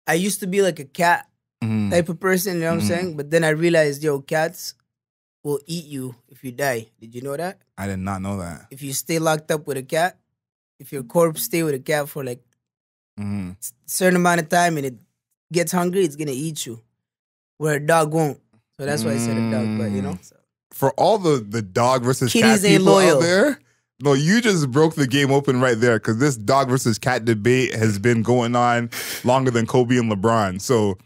I used to be like a cat type of person, you know what I'm saying? But then I realized, yo, cats will eat you if you die. Did you know that? I did not know that. If you stay locked up with a cat, if your corpse stay with a cat for like a certain amount of time and it gets hungry, it's gonna eat you. Where a dog won't. So that's why I said a dog, but you know. So. For all the dog versus Kitties cat ain't people loyal. out there, no, you just broke the game open right there because this dog versus cat debate has been going on longer than Kobe and LeBron. So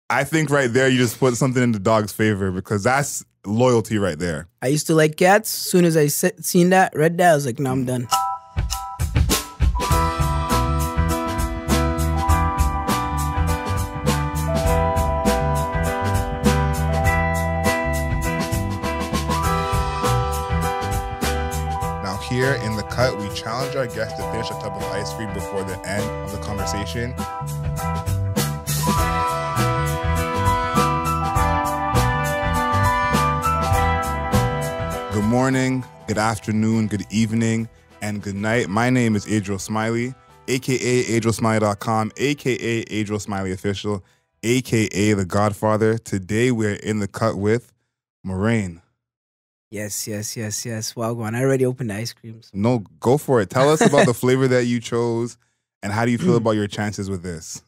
I think right there you just put something in the dog's favor because that's loyalty right there. I used to like cats. As soon as I seen that, read that, I was like, no, I'm done. Here in the cut, we challenge our guests to finish a tub of ice cream before the end of the conversation. Good morning, good afternoon, good evening, and good night. My name is Adriel Smiley, aka AdrielSmiley.com, aka Adriel Smiley Official, aka The Godfather. Today we're in the cut with Mouraine. Yes. Wow, I already opened the ice creams. No, go for it. Tell us about the flavor that you chose and how do you feel about your chances with this?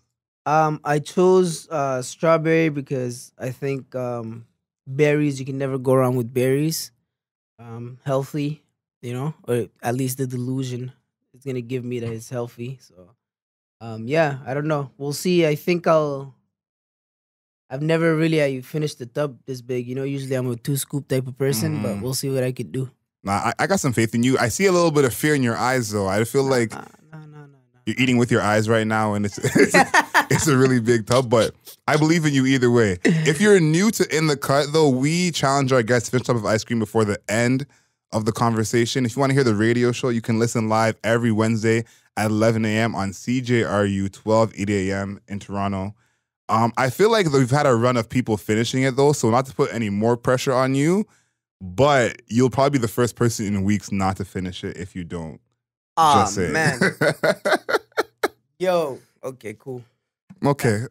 I chose strawberry because I think berries, you can never go wrong with berries. Healthy, you know, or at least the delusion is going to give me that it's healthy. So, yeah, I don't know. We'll see. I think I've never really finished the tub this big. You know, usually I'm a 2-scoop type of person, but we'll see what I could do. Nah, I got some faith in you. I see a little bit of fear in your eyes, though. I feel like you're eating with your eyes right now, and it's a really big tub, but I believe in you either way. If you're new to In the Cut, though, we challenge our guests to finish a tub of ice cream before the end of the conversation. If you want to hear the radio show, you can listen live every Wednesday at 11 a.m. on CJRU 1280 a.m. in Toronto. I feel like we've had a run of people finishing it, though, so not to put any more pressure on you, but you'll probably be the first person in weeks not to finish it if you don't. Oh, man. Yo. Okay, cool. Okay.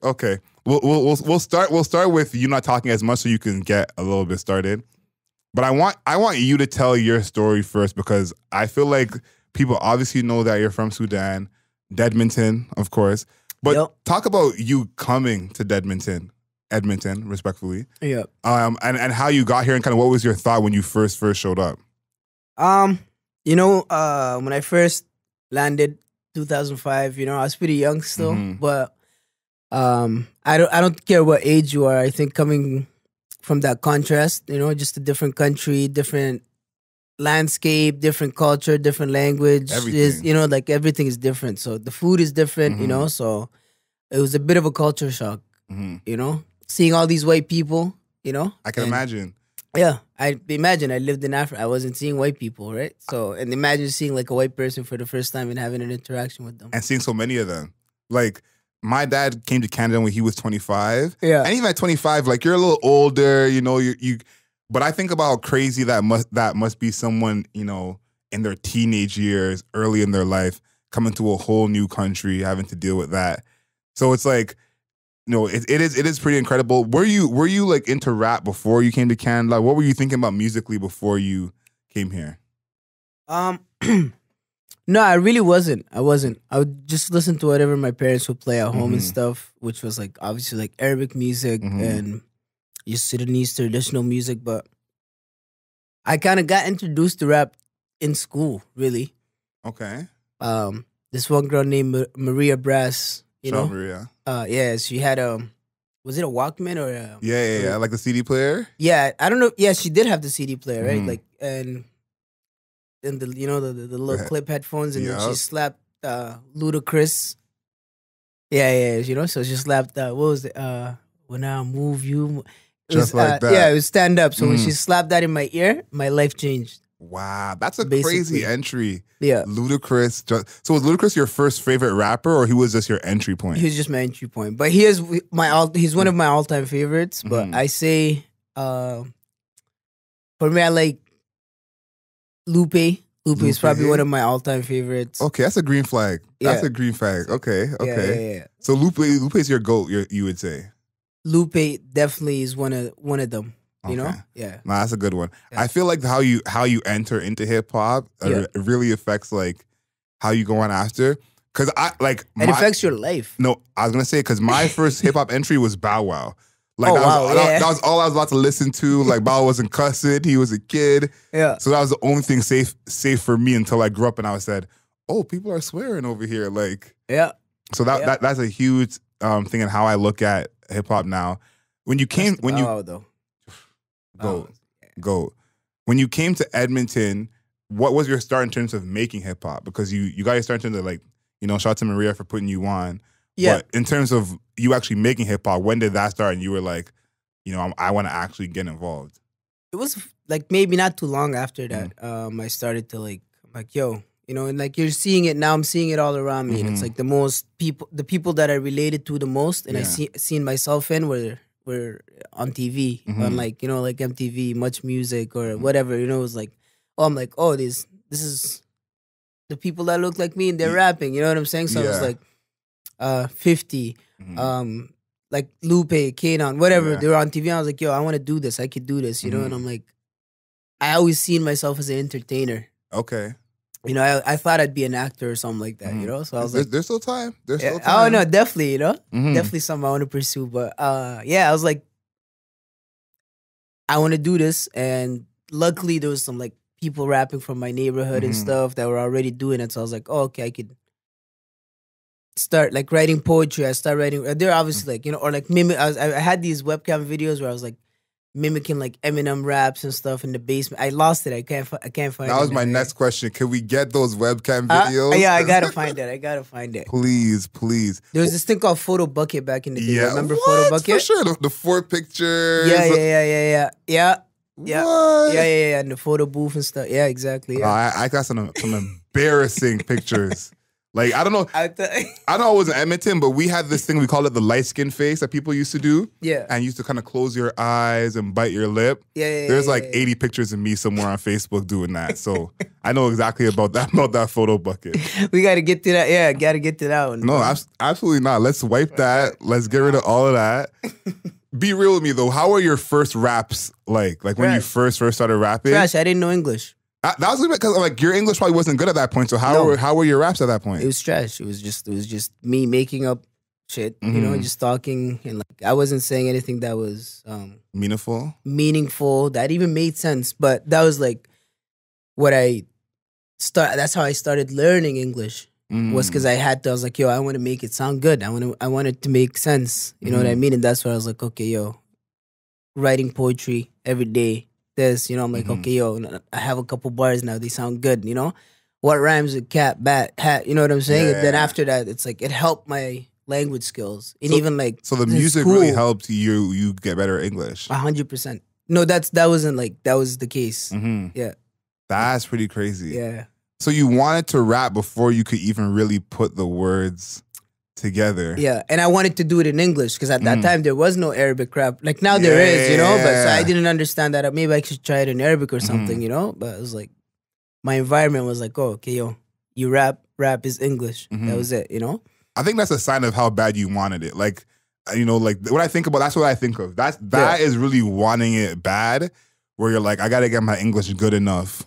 We'll start with you not talking as much so you can get a little bit started. But I want you to tell your story first because I feel like people obviously know that you're from Sudan, Edmonton, of course. But talk about you coming to Edmonton, respectfully. Yeah. And how you got here and kind of what was your thought when you first showed up? You know, when I first landed 2005, you know, I was pretty young still, but I don't care what age you are. I think coming from that contrast, you know, just a different country, different landscape, different culture, different language. Is, you know, like everything is different. So the food is different, you know, so it was a bit of a culture shock, you know, seeing all these white people, you know. I can imagine. Yeah, I imagine I lived in Africa. I wasn't seeing white people, right? So, and imagine seeing like a white person for the first time and having an interaction with them. And seeing so many of them. Like, my dad came to Canada when he was 25. Yeah. And even at 25, like, you're a little older, you know, you but I think about how crazy that must be someone, you know, in their teenage years, early in their life, coming to a whole new country, having to deal with that. So it's like, you know, it is pretty incredible. Were you like into rap before you came to Canada? What were you thinking about musically before you came here? No, I really wasn't. I would just listen to whatever my parents would play at home and stuff, which was like obviously like Arabic music and just Sudanese traditional music, but I kind of got introduced to rap in school, really. Okay. This one girl named Maria Brass, you know? Maria. Yeah, she had was it a Walkman or a... Yeah, like the CD player? Yeah, I don't know. Yeah, she did have the CD player, right? Like, and the, you know, the little clip headphones, and then she slapped Ludacris. Yeah, you know, so she slapped, what was it? When I move you... Just like that. Yeah, it was stand up. So when she slapped that in my ear, my life changed. Wow, that's a crazy entry. Yeah. Ludacris. So was Ludacris your first favorite rapper, or he was just your entry point? He was just my entry point. But he's one of my all-time favorites. But I say, for me, I like Lupe. Lupe is probably one of my all-time favorites. Okay, that's a green flag. That's Yeah. a green flag. Okay. Yeah. So Lupe is your GOAT, you would say? Lupe definitely is one of them. You know? Yeah. Nah, that's a good one. Yeah. I feel like how you enter into hip hop really affects like how you go on after. Cause it affects your life. No, I was gonna say because my first hip hop entry was Bow Wow. Like that was all I was about to listen to. Like Bow Wow wasn't cussing, he was a kid. Yeah. So that was the only thing safe for me until I grew up and I said, oh, people are swearing over here. Like So that's a huge thing in how I look at hip hop now. When you came Go. When you came to Edmonton, what was your start in terms of making hip hop? Because you got your start in terms of like, shout out to Maria for putting you on. Yeah. But in terms of you actually making hip hop, when did that start? And you were like, I want to actually get involved. It was like maybe not too long after that. I started to like, yo, and like you're seeing it now. I'm seeing it all around me. And it's like the people that I related to the most, and I seen myself in were on TV, on like like MTV, Much Music or whatever. It was like, I'm like, this is the people that look like me and they're rapping. You know what I'm saying? So I was like, 50, like Lupe, Kanon, whatever. They were on TV. I was like, yo, I want to do this. I could do this. And I'm like, I always seen myself as an entertainer. Okay. I thought I'd be an actor or something like that, So I was like... There's still time. There's still time. Oh, no, definitely, Definitely something I want to pursue. But, I was like, I want to do this. And luckily, there was some, like, people rapping from my neighborhood and stuff that were already doing it. So I was like, oh, okay, I could start, like, writing poetry. I started writing... They're obviously, like, or, like, I had these webcam videos where I was, like, mimicking like Eminem raps and stuff in the basement. I lost it. I can't find it. That was my next question. Can we get those webcam videos? Yeah, I gotta find it. Please. There was this thing called Photo Bucket back in the day. Yeah, remember Photo Bucket? For sure. The 4 pictures. Yeah. And the photo booth and stuff. Yeah, exactly. Yeah. I got some embarrassing pictures. Like, I don't know. I know I was in Edmonton, but we had this thing, we call it the light skin face that people used to do. Yeah. And you used to kind of close your eyes and bite your lip. Yeah. There's like 80 pictures of me somewhere on Facebook doing that. So I know exactly about that photo bucket. We got to get to that. Yeah, got to get to that one. No, absolutely not. Let's wipe that. Let's get rid of all of that. Be real with me, though. How were your first raps like? Like when you first started rapping? Trash. I didn't know English. That was because like your English probably wasn't good at that point. So how were your raps at that point? It was trash. It was just me making up shit. Just talking, and like I wasn't saying anything that was meaningful that even made sense. But that was like that's how I started learning English. Was because I was like, yo, I want to make it sound good. I want it to make sense. You know what I mean? And that's where I was like, okay, yo, writing poetry every day. I'm like, okay, yo, I have a couple bars now. They sound good, What rhymes with cat, bat, hat, you know what I'm saying? Yeah. And then after that, it's like, it helped my language skills. And even like... So the music really helped you get better English? 100%. No, that was the case. Yeah. That's pretty crazy. Yeah. So you wanted to rap before you could even really put the words together. Yeah, and I wanted to do it in English because at that time there was no Arabic rap. Like now there is, but so I didn't understand that. Maybe I should try it in Arabic or something, But it was like, my environment was like, oh, okay, yo, you rap is English. That was it, I think that's a sign of how bad you wanted it. Like, like when I think about, that's what I think of. That is really wanting it bad, where you're like, I gotta get my English good enough,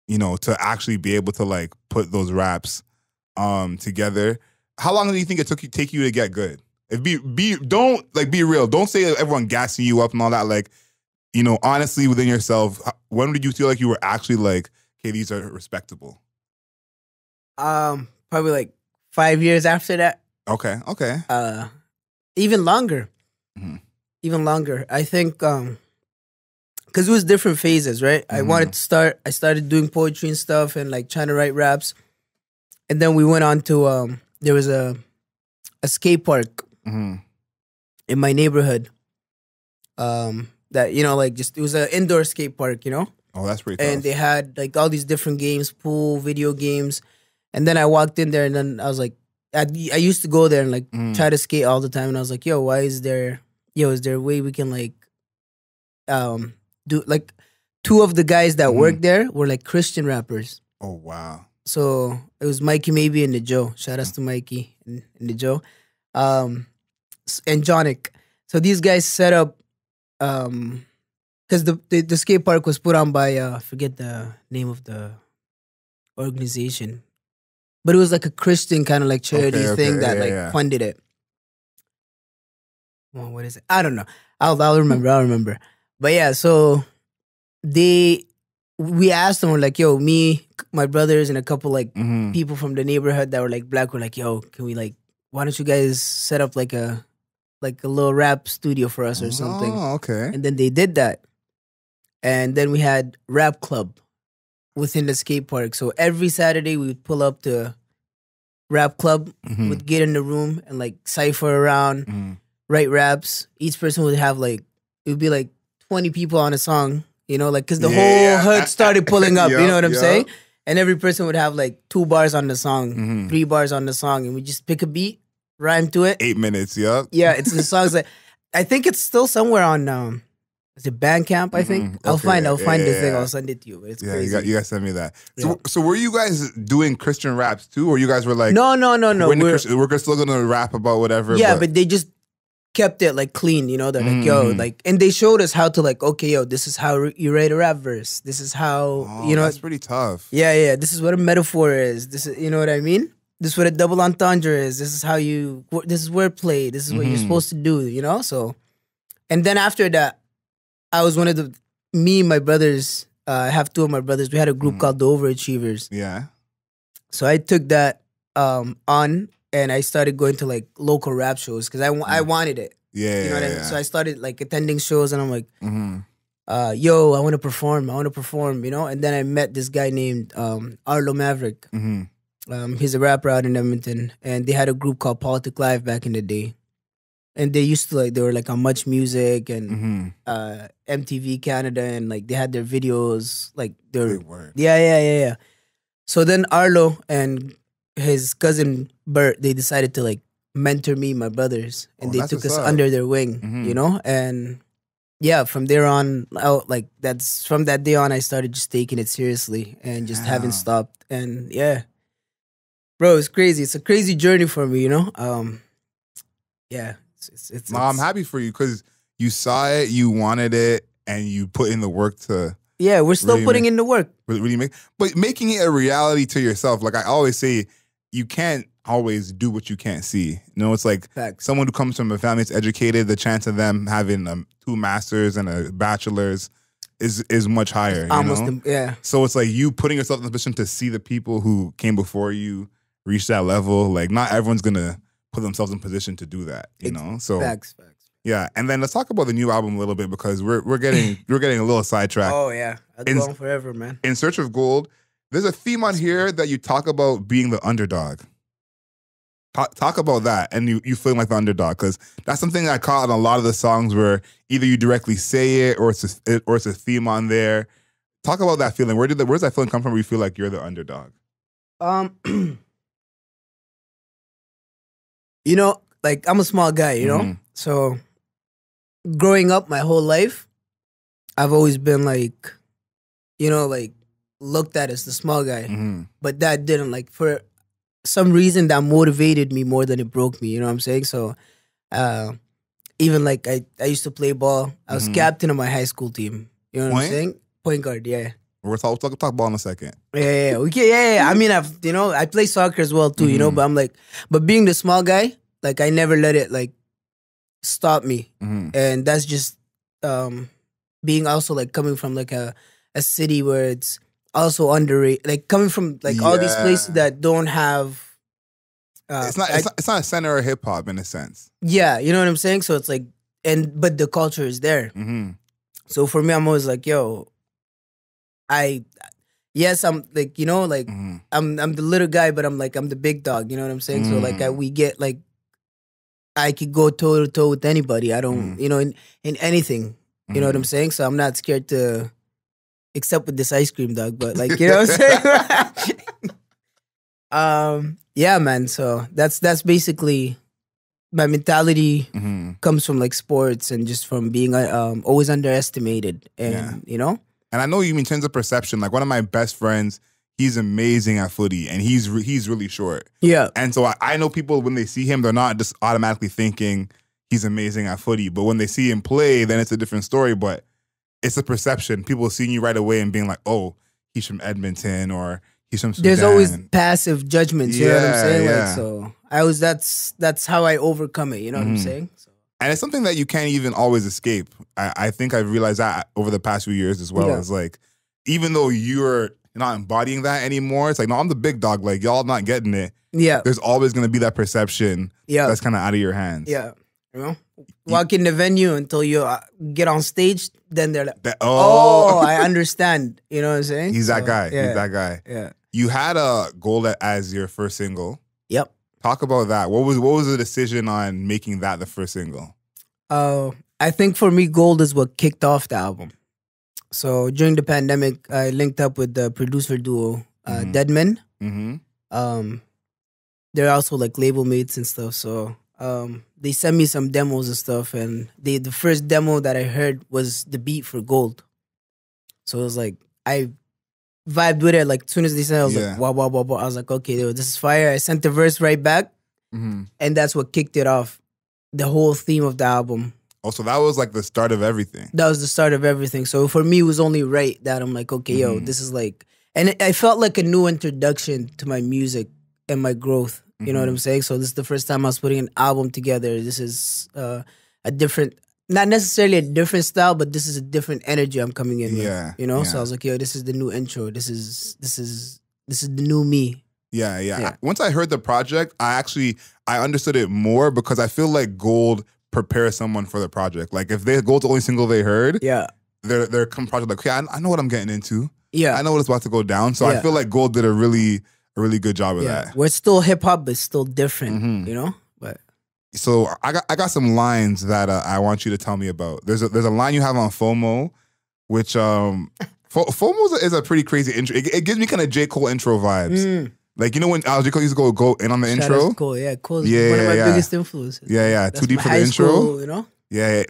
to actually be able to like put those raps together. How long do you think it take you to get good? Don't be real. Don't say everyone gassing you up and all that. Like, honestly within yourself, when did you feel like you were actually like, okay, these are respectable? Probably like 5 years after that. Okay. Even longer. Even longer. I think because it was different phases, right? I started doing poetry and stuff and like trying to write raps. And then we went on to there was a skate park in my neighborhood. That it was an indoor skate park, Oh, that's pretty tough. And they had like all these different games, pool, video games. And then I walked in there, and then I was like, I used to go there and like try to skate all the time. And I was like, yo, is there a way we can like do like, 2 of the guys that worked there were like Christian rappers. Oh wow. So it was Mikey Maybe and the Joe. Shout outs to Mikey and the Joe. And Jonic. So these guys set up because the skate park was put on by I forget the name of the organization. But it was like a Christian kind of like charity thing that funded it. Well, what is it? I don't know. I'll remember. I'll remember. But yeah, so we asked them, we're like, yo, me, my brothers, and a couple like people from the neighborhood that were like black were like, yo, can we like, why don't you guys set up like a little rap studio for us or something? Oh, okay. And then they did that. And then we had rap club within the skate park. So every Saturday we would pull up to rap club, would get in the room and like cipher around, write raps. Each person would have like, it would be like 20 people on a song. You know, like, because the whole hood started pulling up, you know what I'm saying? And every person would have like 2 bars on the song, 3 bars on the song, and we just pick a beat, rhyme to it. 8 minutes, yeah. Yeah, it's the songs that, I think it's still somewhere on, is it Bandcamp, I think? I'll find the thing, I'll send it to you. But it's crazy. You guys send me that. So were you guys doing Christian raps too? Or you guys were like, No. We're still going to rap about whatever. Yeah, but they just kept it like clean, you know. They're like, yo, like, and they showed us how to like, okay, yo, this is how you write a rap verse. This is how, you know, that's pretty tough. Yeah. This is what a metaphor is. This is, you know what I mean? This is what a double entendre is. This is how this is wordplay. This is what you're supposed to do, you know. So, and then after that, I was one of me and my brothers. I have 2 of my brothers. We had a group called the Overachievers. Yeah. So I took that on. And I started going to like local rap shows because I wanted it. Yeah, you know what I mean? So I started like attending shows, and I'm like, yo, I want to perform, you know? And then I met this guy named Arlo Maverick. He's a rapper out in Edmonton, and they had a group called Politic Live back in the day. And they used to they were like on Much Music and MTV Canada, and like they had their videos, like they were. Yeah. So then Arlo and his cousin Bert, they decided to like mentor me, my brothers, and they took us under their wing, you know? And yeah, from there on out, like from that day on, I started just taking it seriously and just haven't stopped. And yeah, bro, it's crazy. It's a crazy journey for me, you know? Yeah. I'm happy for you because you saw it, you wanted it, and you put in the work to... Yeah, we're still putting in the work. But making it a reality to yourself, like I always say, you can't always do what you can't see. You know, it's like someone who comes from a family that's educated, the chance of them having 2 masters and a bachelor's is much higher. Yeah. So it's like you putting yourself in a position to see the people who came before you reach that level. Like not everyone's gonna put themselves in position to do that. You know, so facts. Yeah, and then let's talk about the new album a little bit because we're getting a little sidetracked. Oh yeah, I'll go on forever, man. In Search of Gold, there's a theme on here that you talk about being the underdog. Talk about that, and you feeling like the underdog because that's something I caught in a lot of the songs where either you directly say it or it's a theme on there. Talk about that feeling. Where's that feeling come from? Where you feel like you're the underdog? You know, like I'm a small guy, you know, so growing up my whole life, I've always been like, you know, like looked at as the small guy, but that didn't like for some reason that motivated me more than it broke me. You know what I'm saying? So, even like I used to play ball. I was captain of my high school team. You know what I'm saying? Point guard, yeah. We'll talk ball in a second. Yeah. I mean, I play soccer as well too, you know, but I'm like, but being the small guy, like I never let it like stop me. And that's just being also like coming from like a city where it's also underrated, like coming from like all these places that don't have. It's not a center of hip hop in a sense. Yeah, you know what I'm saying. So it's like, but the culture is there. So for me, I'm always like, yo, I'm like, you know, like I'm the little guy, but I'm the big dog. You know what I'm saying? So like we get like, I could go toe to toe with anybody. I don't, you know, in anything. You know what I'm saying? So I'm not scared to, except with this ice cream dog. But like, you know what I'm saying? Yeah, man. So that's basically my mentality. Comes from like sports and just from being always underestimated, and you know. And I know you mean in terms of perception. Like one of my best friends, he's amazing at footy, and he's really short. Yeah. And so I know people, when they see him, they're not just automatically thinking he's amazing at footy. But when they see him play, then it's a different story. But it's a perception. People seeing you right away and being like, oh, he's from Edmonton or he's from Sudan. There's always passive judgments, you know what I'm saying? Yeah. Like, so that's how I overcome it, you know what I'm saying? So. And it's something that you can't even always escape. I think I've realized that over the past few years as well. Yeah. It's like, even though you're not embodying that anymore, it's like, no, I'm the big dog. Like, y'all not getting it. Yeah. There's always going to be that perception that's kind of out of your hands. Yeah. You know? Walk in the venue until you get on stage, then they're like, oh, I understand. You know what I'm saying? He's that guy. Yeah. He's that guy. Yeah. You had a Gold as your first single. Yep. Talk about that. What was the decision on making that the first single? I think for me, Gold is what kicked off the album. So during the pandemic, I linked up with the producer duo, Deadman. They're also like label mates and stuff. So they sent me some demos and stuff. And the first demo that I heard was the beat for Gold. So it was like, I vibed with it. Like as soon as they said, I was like, wow, wow, wow, wow. I was like, okay, this is fire. I sent the verse right back. And that's what kicked it off. The whole theme of the album. Oh, so that was like the start of everything. That was the start of everything. So for me, it was only right that I'm like, okay, yo, this is like, and I felt like a new introduction to my music and my growth. You know what I'm saying? So this is the first time I was putting an album together. This is a different, not necessarily a different style, but this is a different energy I'm coming in with. You know? So I was like, yo, this is the new intro. This is the new me. Yeah. Once I heard the project, I understood it more because I feel like Gold prepares someone for the project. Like if Gold's the only single they heard, they're come project like, okay, I know what I'm getting into. I know what it's about to go down. So I feel like Gold did a really good job of that. We're still hip hop, but still different, you know. But so I got some lines that I want you to tell me about. There's a line you have on FOMO, which FOMO is a pretty crazy intro. It gives me kind of J. Cole intro vibes. Like, you know when J. Cole used to go in on the intro? Cole, Cole's one of my biggest influences. That's too deep for the intro. School, you know?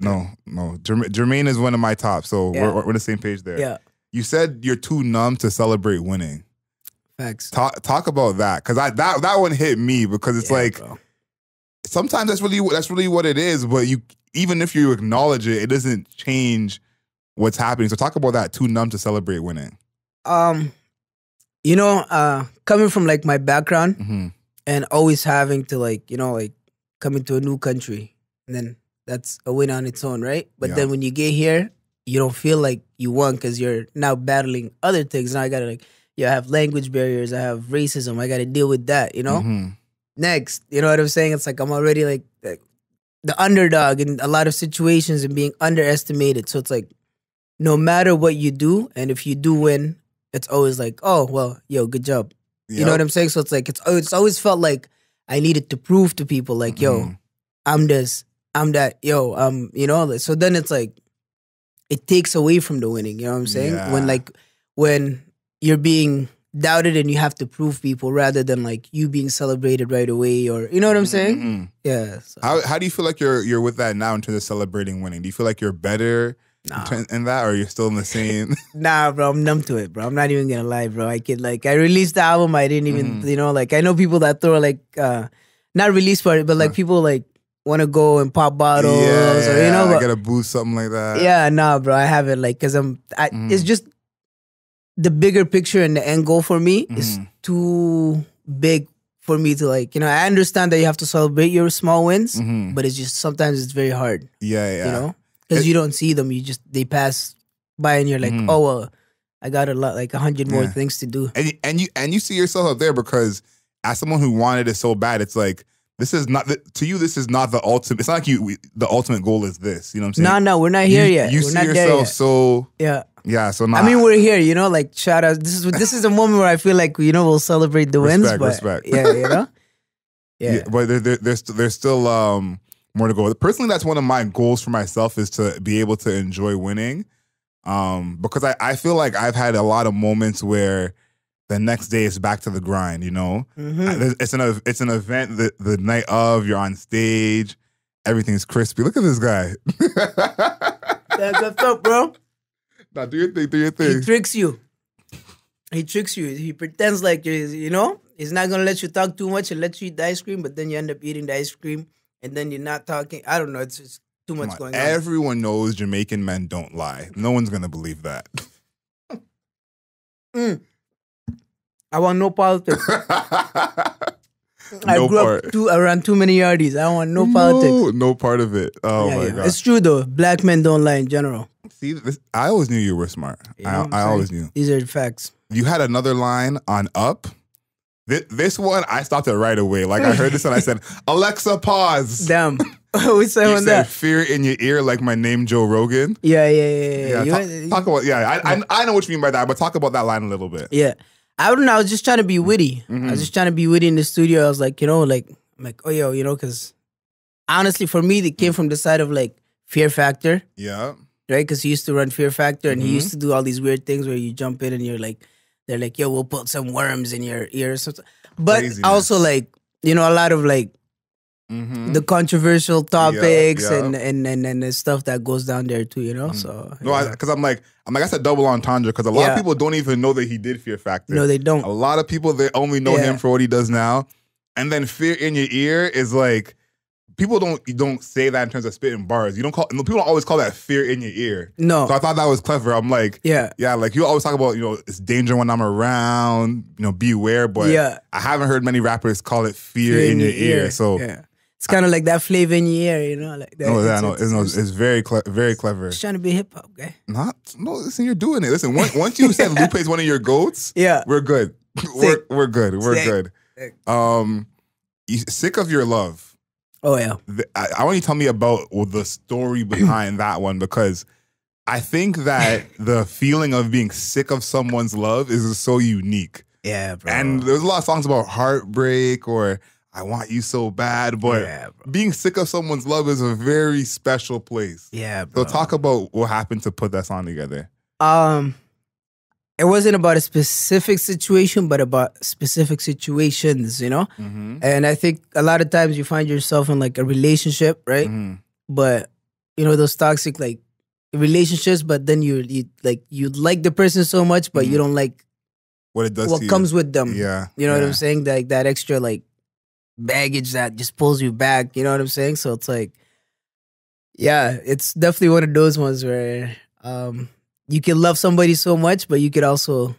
No. Jermaine is one of my top, so we're on the same page there. Yeah. You said you're too numb to celebrate winning. Facts. Talk about that, because that one hit me because it's like, bro. Sometimes that's really what it is, but even if you acknowledge it, it doesn't change what's happening. So talk about that, too numb to celebrate winning. You know, coming from like my background and always having to like, you know, like come into a new country, and then that's a win on its own, right? But then when you get here, you don't feel like you won because you're now battling other things. Now I gotta like, I have language barriers, I have racism, I gotta deal with that, you know? Next, you know what I'm saying? It's like I'm already like the underdog in a lot of situations and being underestimated. So it's like, no matter what you do, and if you do win, it's always like, oh, well, yo, good job. You know what I'm saying? So it's like, it's always felt like I needed to prove to people like, yo, I'm this, I'm that, yo, you know? So then it's like, it takes away from the winning, you know what I'm saying? Yeah. When you're being doubted and you have to prove people rather than like you being celebrated right away, or, you know what I'm saying? Yeah. So. How do you feel like you're with that now in terms of celebrating winning? Do you feel like you're better in that, or you're still in the same? Nah, bro, I'm numb to it, bro. I'm not even gonna lie, bro. I released the album, I didn't even, you know, like I know people that throw like, not release party, but like people like want to go and pop bottles, or you know, get a boost, something like that. Yeah, nah, bro, I haven't, like, cause it's just the bigger picture and the end goal for me is too big for me to like, you know. I understand that you have to celebrate your small wins, but it's just sometimes it's very hard. You know. Because you don't see them, they pass by, and you're like, oh well, I got a lot, like 100 more things to do. And you see yourself up there because as someone who wanted it so bad, it's like this is not to you. This is not the ultimate. It's not like the ultimate goal is this. You know what I'm saying? No, we're not here yet. You we're see not yourself so So now I mean, we're here. You know, like shout out. This is a moment where I feel like, you know, we'll celebrate the wins. But respect. Yeah, you know. Yeah, but there's still more to go. Personally, that's one of my goals for myself, is to be able to enjoy winning. Because I feel like I've had a lot of moments where the next day is back to the grind, you know? It's an event the night of, you're on stage, everything's crispy. Look at this guy. That's what's up, bro. Nah, do your thing. He tricks you. He tricks you. He pretends like you know, he's not gonna let you talk too much and let you eat the ice cream, but then you end up eating the ice cream and then you're not talking. I don't know. It's too much going on. Everyone knows Jamaican men don't lie. No one's gonna believe that. I want no politics. I grew up around too many yardies. I don't want no politics. No part of it. Oh my God. It's true though. Black men don't lie in general. See, I always knew you were smart. I always knew. These are the facts. You had another line on Up. This one, I stopped it right away. Like I heard this and I said, Alexa, pause. Damn. We said you said fear in your ear like my name, Joe Rogan. Yeah. Talk about, I know what you mean by that, but talk about that line a little bit. Yeah. I don't know. I was just trying to be witty. I was just trying to be witty in the studio. I was like, you know, like, I'm like, oh, yo, you know, because honestly, for me, it came from the side of like Fear Factor. Yeah. Right? Because he used to run Fear Factor and he used to do all these weird things where you jump in and you're like, they're like, yo, we'll put some worms in your ears. But Craziness. Also like, you know, a lot of like the controversial topics and the stuff that goes down there too, you know? So no, because I'm like that's a double entendre because a lot of people don't even know that he did Fear Factor. No, they don't. A lot of people, they only know him for what he does now. And then Fear in Your Ear is like, people don't say that in terms of spitting bars. People don't always call that fear in your ear. No. So I thought that was clever. I'm like, yeah, like you always talk about, you know, it's danger when I'm around, you know, beware. But I haven't heard many rappers call it fear in your ear. So it's kind of like that flavor in your ear, you know, like that. It's very clever. Just trying to be hip hop, guy. No, listen, you're doing it. Listen, once you said Lupe is one of your goats, we're good. We're good. We're good. Sick of Your Love. Oh, yeah. I want you to tell me about the story behind that one, because I think that the feeling of being sick of someone's love is so unique. Yeah, bro. And there's a lot of songs about heartbreak or I want you so bad, but being sick of someone's love is a very special place. Yeah, bro. So talk about what happened to put that song together. It wasn't about a specific situation, but about specific situations, you know? And I think a lot of times you find yourself in like a relationship, right? But, you know, those toxic like relationships, but then you like the person so much, but you don't like what it does what comes with them. Yeah. You know what I'm saying? Like that extra like baggage that just pulls you back, you know what I'm saying? So it's like, yeah, it's definitely one of those ones where you can love somebody so much, but you could also,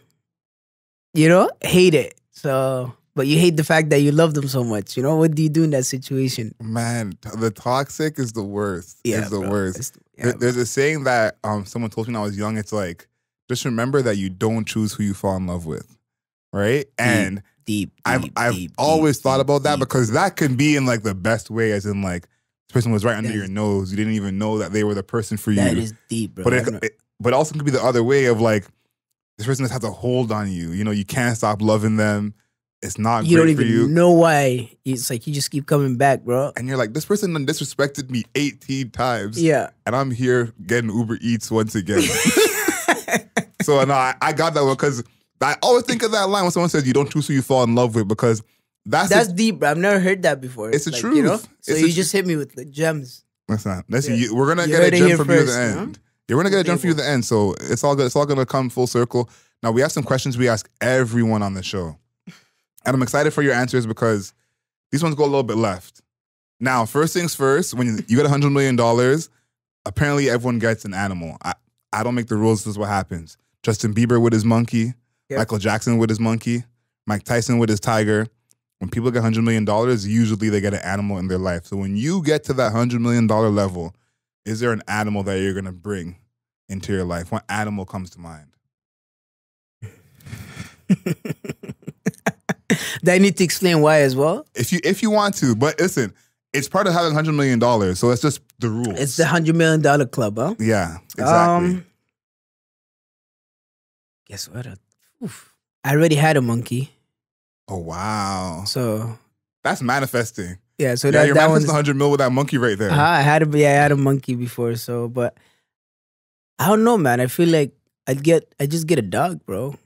you know, hate it. So, but you hate the fact that you love them so much. You know, what do you do in that situation? Man, the toxic is the worst. Yeah, it's the worst. There's a saying that someone told me when I was young. It's like, just remember that you don't choose who you fall in love with, right? And I've always thought about that because that can be in like the best way, as in like this person was right under your nose. You didn't even know that they were the person for you. That is deep, bro. But also can be the other way of like, this person just has a hold on you. You know, you can't stop loving them. It's not great for you. You don't even know why. It's like you just keep coming back, bro. And you're like, this person done disrespected me 18 times. Yeah. And I'm here getting Uber Eats once again. So no, I got that one because I always think of that line when someone says you don't choose who you fall in love with, because that's deep, bro. I've never heard that before. It's the like, truth. You know? So you just hit me with the gems. Listen, we're going to get a gem from you at the end. You're going to get a gem from you at the end, so it's all good. It's all going to come full circle. Now, we have some questions we ask everyone on the show. And I'm excited for your answers because these ones go a little bit left. Now, first things first, when you get $100 million, apparently everyone gets an animal. I don't make the rules. This is what happens. Justin Bieber with his monkey. Yep. Michael Jackson with his monkey. Mike Tyson with his tiger. When people get $100 million, usually they get an animal in their life. So when you get to that $100 million level, is there an animal that you're going to bring into your life? What animal comes to mind? Do I need to explain why as well? If you want to, but listen, it's part of having $100 million, so it's just the rules. It's the $100 million club, huh? Yeah, exactly. Guess what? I already had a monkey. Oh wow! So that's manifesting. Yeah, so you're that manifesting 100 mil with that monkey right there. I had a monkey before, so but I don't know, man. I feel like I just get a dog, bro.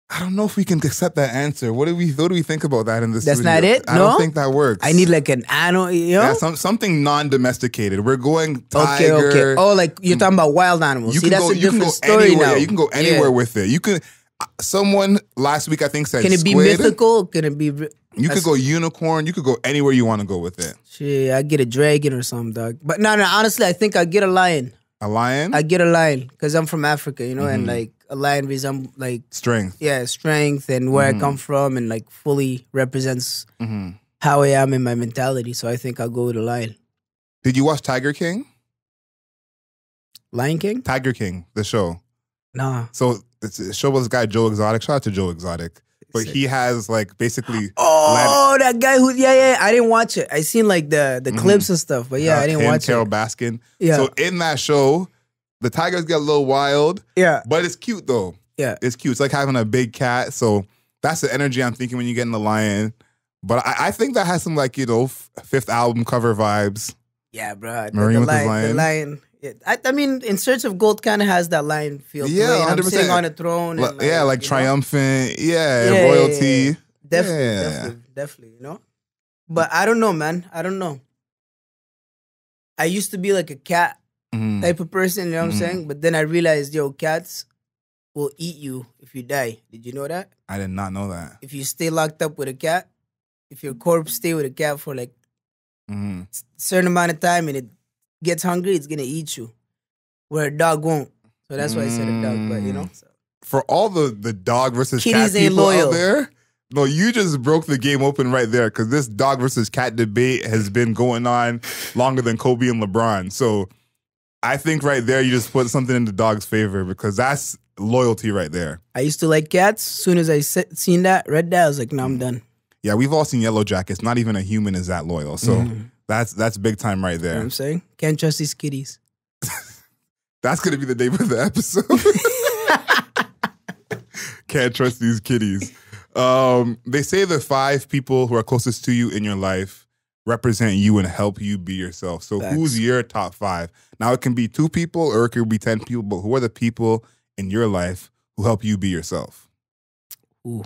I don't know if we can accept that answer. What do we think about that in this? That's studio? not it. I don't think that works. I need like an animal, you know? Yeah, something non-domesticated. We're going tiger. Okay. Oh, like you're talking about wild animals. See, that's a different story anywhere. now. You can go anywhere with it. You can. Someone last week I think said Can it be squid. mythical? Can it be? You could go unicorn. You could go anywhere you want to go with it. Shit, I get a dragon or something, dog. But no, honestly, I think I get a lion. A lion? I get a lion because I'm from Africa, you know, and like a lion resembles like strength. Yeah, strength and where I come from, and like fully represents how I am in my mentality. So I think I'll go with a lion. Did you watch Tiger King? Lion King? Tiger King, the show. Nah. So it's a show with this guy Joe Exotic. Shout out to Joe Exotic. But he has like basically that guy who I didn't watch it. I seen like the clips and stuff, but I didn't watch Carol it. Baskin. Yeah. So in that show, the tigers get a little wild. Yeah. But it's cute though. Yeah. It's cute. It's like having a big cat. So that's the energy I'm thinking when you get in the lion. But I think that has some like, you know, fifth album cover vibes. Yeah, bro. Mouraine with his lion. The lion. I mean, In Search of Gold kind of has that lion feel. Yeah, to it. 100%. I'm sitting on a throne. And like triumphant. Yeah, royalty. Definitely, you know? But I don't know, man. I don't know. I used to be like a cat type of person, you know what I'm saying? But then I realized, cats will eat you if you die. Did you know that? I did not know that. If you stay locked up with a cat, if your corpse stay with a cat for like a certain amount of time and it gets hungry, it's going to eat you. Where a dog won't. So that's why I said a dog, but you know. So. For all the dog versus Kitties cat people loyal out there, no, you just broke the game open right there because this dog versus cat debate has been going on longer than Kobe and LeBron. So I think right there you just put something in the dog's favor because that's loyalty right there. I used to like cats. As soon as I seen that, read that, I was like, no, I'm done. Yeah, we've all seen Yellow Jackets. Not even a human is that loyal. So that's big time right there. You know what I'm saying? Can't trust these kitties. That's going to be the name of the episode. Can't trust these kitties. They say the 5 people who are closest to you in your life represent you and help you be yourself. So who's your top 5? Now it can be 2 people or it could be 10 people, but who are the people in your life who help you be yourself? Ooh.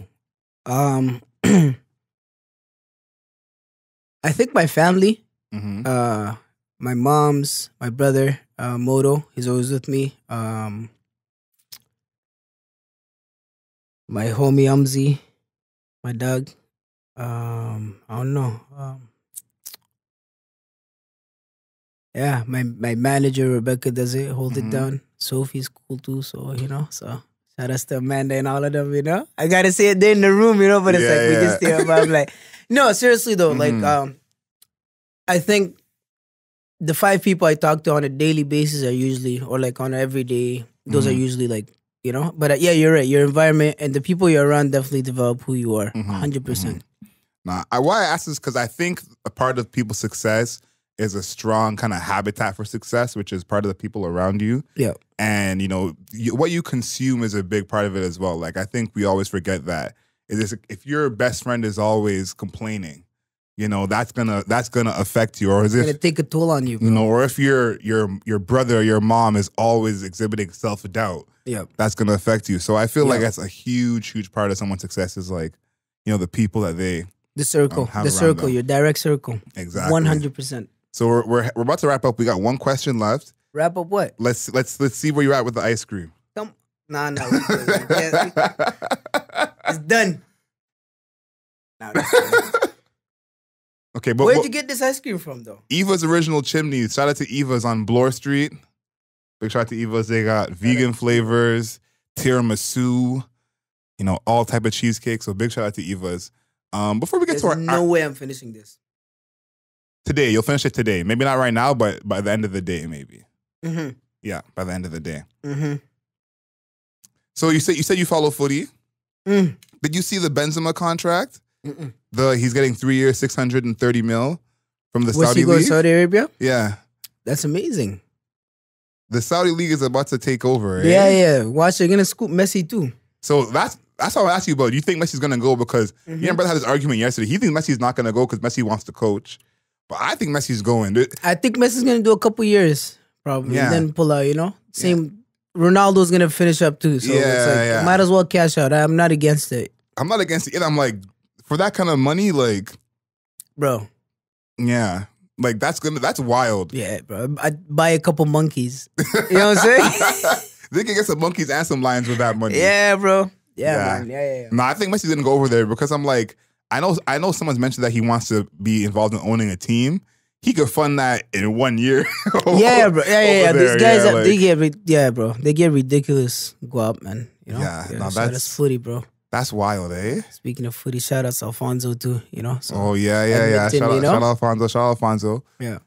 I think my family, my mom's, my brother, Moto, he's always with me. My homie Umzi, my dog. I don't know. Yeah, my manager Rebecca does it, hold it down. Sophie's cool too, so you know. So shout out to Amanda and all of them, you know. I gotta say it there in the room, you know, but it's like we just stay up. I'm like, no, seriously though, like I think the 5 people I talk to on a daily basis are usually, or like on an everyday, those are usually like, you know. But yeah, you're right. Your environment and the people you're around definitely develop who you are, 100%. Nah, why I ask this because I think a part of people's success is a strong kind of habitat for success, which is part of the people around you. Yeah. And, you know, what you consume is a big part of it as well. Like, I think we always forget that. If your best friend is always complaining, you know, that's gonna affect you. Or is it's gonna take a toll on you, bro. You know, or if your brother or your mom is always exhibiting self-doubt, that's gonna affect you. So I feel like that's a huge part of someone's success is like, you know, the people that they the circle, your direct circle. Exactly. 100%. So we're about to wrap up. We got one question left. Wrap up what? Let's see where you're at with the ice cream. Nah. It's done. Nah, okay, but where'd you get this ice cream from, though? Eva's Original Chimneys. Shout out to Eva's on Bloor Street. Big shout out to Eva's. They got vegan flavors, tiramisu, you know, all type of cheesecake. So big shout out to Eva's. Before we get There's no way I'm finishing this. Today, you'll finish it today. Maybe not right now, but by the end of the day, maybe. Yeah, by the end of the day. So you said you follow footy. Did you see the Benzema contract? He's getting 3 years, 630 mil from the Saudi League. Saudi Arabia? Yeah, that's amazing. The Saudi League is about to take over. Yeah. Watch, they're gonna scoop Messi too. So that's how I asked you about. Do you think Messi's gonna go? Because you and brother had this argument yesterday. He thinks Messi's not gonna go because Messi wants to coach. But I think Messi's going. I think Messi's going to do a couple years, probably, and then pull out, you know? Ronaldo's going to finish up too, so it's like, might as well cash out. I'm not against it. I'm not against it. I'm like, for that kind of money, like... Bro. Yeah. Like, that's wild. Yeah, bro. I'd buy a couple monkeys. You know what I'm saying? They can get some monkeys and some lions with that money. Yeah, bro. man. Yeah. No, I think Messi didn't go over there because I'm like, I know someone's mentioned that he wants to be involved in owning a team. He could fund that in 1 year. Yeah, bro. Yeah. These guys, they get ridiculous guap, man. You know? No, that's footy, bro. That's wild, eh? Speaking of footy, shout out to Alfonso too, you know? So yeah. Shout out Alfonso. Yeah.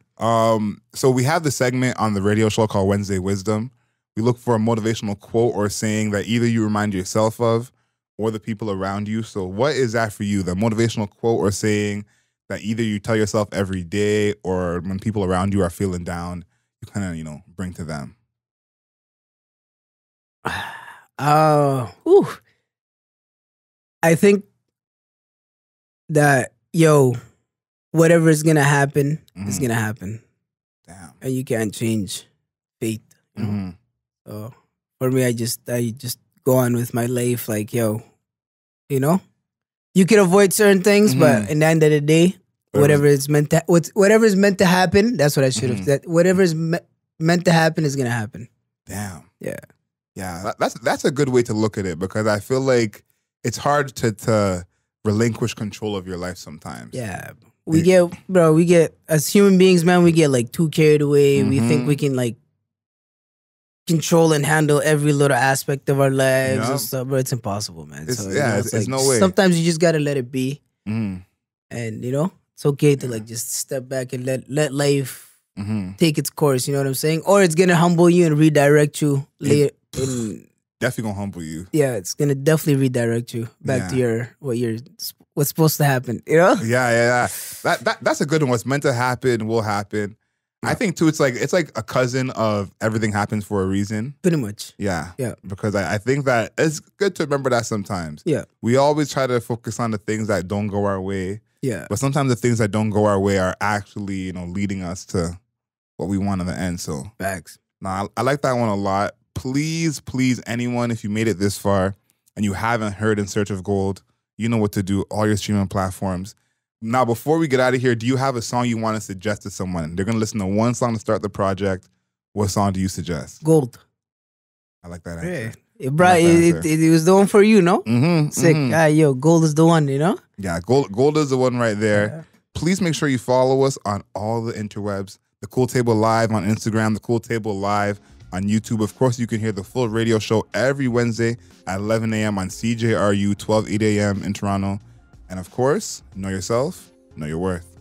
So we have the segment on the radio show called Wednesday Wisdom. We look for a motivational quote or saying that either you remind yourself of or the people around you. So what is that for you? The motivational quote or saying that either you tell yourself every day or when people around you are feeling down, you kind of, bring to them? I think that, whatever is going to happen is going to happen. Damn. And you can't change fate. You know? So for me, I just go on with my life like, you can avoid certain things, but in the end of the day, whatever is meant to happen, that's what I should have said. Whatever is meant to happen is going to happen. Damn. Yeah. Yeah, that's a good way to look at it because I feel like it's hard to relinquish control of your life sometimes. Yeah. We get, as human beings, man, we get like too carried away. We think we can like control and handle every little aspect of our lives and stuff, but it's impossible, man. It's no way. Sometimes you just gotta let it be. And it's okay to like just step back and let life take its course, you know what I'm saying? Or it's gonna humble you and redirect you later. Definitely gonna humble you. Yeah, it's gonna definitely redirect you back to what's supposed to happen, you know? Yeah. That's a good one. What's meant to happen will happen. Yeah. I think too, it's like a cousin of everything happens for a reason. Pretty much. Yeah. Yeah. Because I think that it's good to remember that sometimes. Yeah. We always try to focus on the things that don't go our way. Yeah. But sometimes the things that don't go our way are actually, leading us to what we want in the end. So facts. Nah, I like that one a lot. Please, anyone, if you made it this far and you haven't heard In Search of Gold, you know what to do. All your streaming platforms. Now, before we get out of here, do you have a song you want to suggest to someone? They're going to listen to one song to start the project. What song do you suggest? Gold. I like that answer. Yeah. It was the one for you, no? Sick. Gold is the one, you know? Yeah, gold is the one right there. Yeah. Please make sure you follow us on all the interwebs. The Cool Table Live on Instagram, The Cool Table Live on YouTube. Of course, you can hear the full radio show every Wednesday at 11 a.m. on CJRU, 12:08 a.m. in Toronto. And of course, know yourself, know your worth.